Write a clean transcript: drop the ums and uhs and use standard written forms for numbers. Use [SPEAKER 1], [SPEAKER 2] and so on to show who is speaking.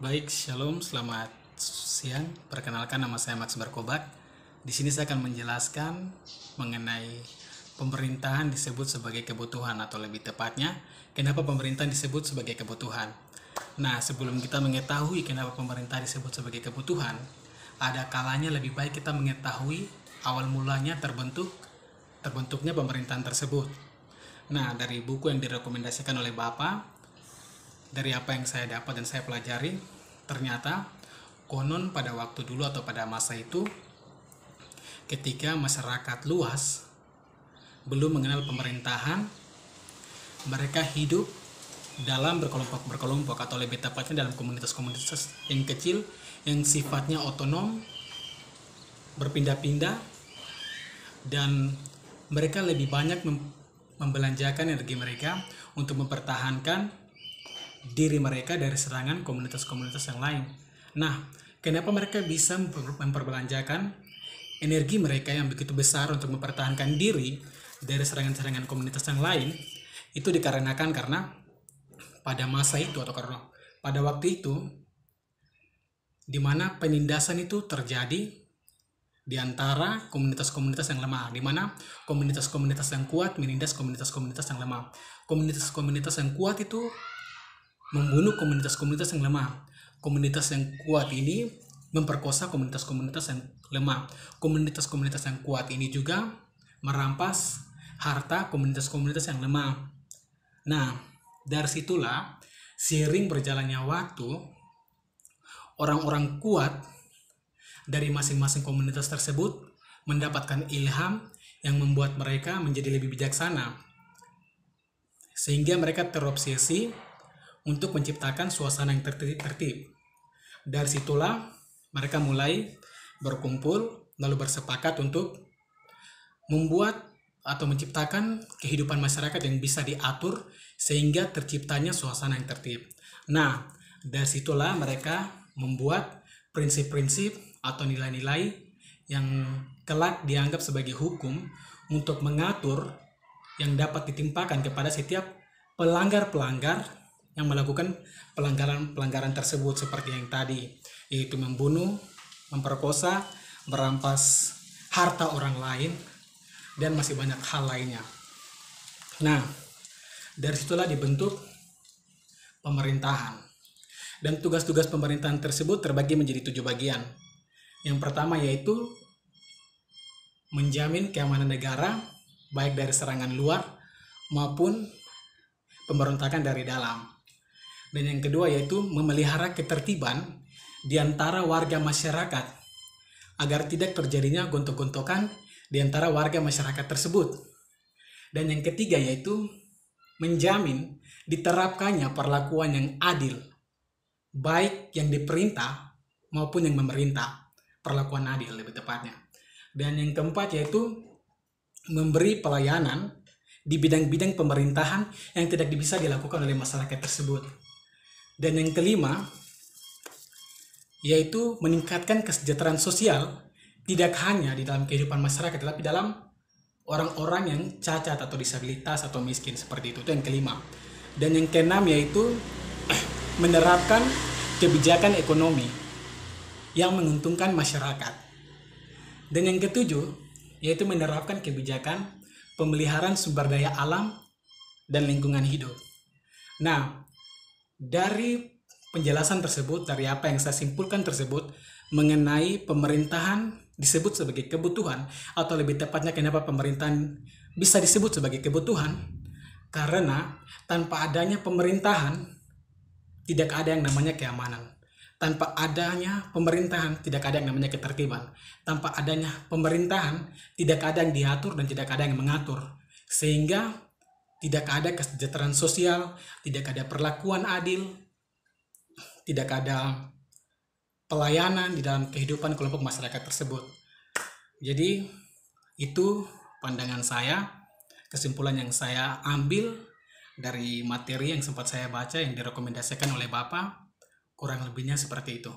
[SPEAKER 1] Baik, Shalom, selamat siang. Perkenalkan, nama saya Max Barkobat. Di sini saya akan menjelaskan mengenai pemerintahan disebut sebagai kebutuhan, atau lebih tepatnya, kenapa pemerintahan disebut sebagai kebutuhan. Nah, sebelum kita mengetahui kenapa pemerintahan disebut sebagai kebutuhan, ada kalanya lebih baik kita mengetahui awal mulanya terbentuknya pemerintahan tersebut. Nah, dari buku yang direkomendasikan oleh Bapak, dari apa yang saya dapat dan saya pelajari, ternyata konon pada waktu dulu atau pada masa itu, ketika masyarakat luas belum mengenal pemerintahan, mereka hidup dalam berkelompok atau lebih tepatnya dalam komunitas-komunitas yang kecil yang sifatnya otonom, berpindah-pindah, dan mereka lebih banyak membelanjakan energi mereka untuk mempertahankan diri mereka dari serangan komunitas-komunitas yang lain. Nah, kenapa mereka bisa memperbelanjakan energi mereka yang begitu besar untuk mempertahankan diri dari serangan-serangan komunitas yang lain? Itu dikarenakan karena pada masa itu atau karena pada waktu itu, di mana penindasan itu terjadi di antara komunitas-komunitas yang lemah, di mana komunitas-komunitas yang kuat menindas komunitas-komunitas yang lemah. Komunitas-komunitas yang kuat itu membunuh komunitas-komunitas yang lemah. Komunitas yang kuat ini memperkosa komunitas-komunitas yang lemah. Komunitas-komunitas yang kuat ini juga merampas harta komunitas-komunitas yang lemah. Nah, dari situlah seiring berjalannya waktu, orang-orang kuat dari masing-masing komunitas tersebut mendapatkan ilham yang membuat mereka menjadi lebih bijaksana, sehingga mereka terobsesi untuk menciptakan suasana yang tertib. Dari situlah mereka mulai berkumpul lalu bersepakat untuk membuat atau menciptakan kehidupan masyarakat yang bisa diatur sehingga terciptanya suasana yang tertib. Nah, dari situlah mereka membuat prinsip-prinsip atau nilai-nilai yang kelak dianggap sebagai hukum untuk mengatur yang dapat ditimpakan kepada setiap pelanggar-pelanggar yang melakukan pelanggaran tersebut, seperti yang tadi, yaitu membunuh, memperkosa, merampas harta orang lain, dan masih banyak hal lainnya. Nah, dari situlah dibentuk pemerintahan. Dan tugas-tugas pemerintahan tersebut terbagi menjadi 7 bagian. Yang pertama yaitu menjamin keamanan negara, baik dari serangan luar maupun pemberontakan dari dalam. Dan yang kedua yaitu memelihara ketertiban di antara warga masyarakat agar tidak terjadinya gontok-gontokan di antara warga masyarakat tersebut. Dan yang ketiga yaitu menjamin diterapkannya perlakuan yang adil, baik yang diperintah maupun yang memerintah, perlakuan adil lebih tepatnya. Dan yang keempat yaitu memberi pelayanan di bidang-bidang pemerintahan yang tidak bisa dilakukan oleh masyarakat tersebut. Dan yang kelima yaitu meningkatkan kesejahteraan sosial tidak hanya di dalam kehidupan masyarakat, tetapi dalam orang-orang yang cacat atau disabilitas atau miskin, seperti itu. Itu yang kelima. Dan yang keenam yaitu menerapkan kebijakan ekonomi yang menguntungkan masyarakat. Dan yang ketujuh yaitu menerapkan kebijakan pemeliharaan sumber daya alam dan lingkungan hidup. Nah, dari penjelasan tersebut, dari apa yang saya simpulkan tersebut mengenai pemerintahan disebut sebagai kebutuhan, atau lebih tepatnya kenapa pemerintahan bisa disebut sebagai kebutuhan, karena tanpa adanya pemerintahan tidak ada yang namanya keamanan. Tanpa adanya pemerintahan tidak ada yang namanya ketertiban. Tanpa adanya pemerintahan tidak ada yang diatur dan tidak ada yang mengatur, sehingga tidak ada kesejahteraan sosial, tidak ada perlakuan adil, tidak ada pelayanan di dalam kehidupan kelompok masyarakat tersebut. Jadi itu pandangan saya, kesimpulan yang saya ambil dari materi yang sempat saya baca yang direkomendasikan oleh Bapak. Kurang lebihnya seperti itu.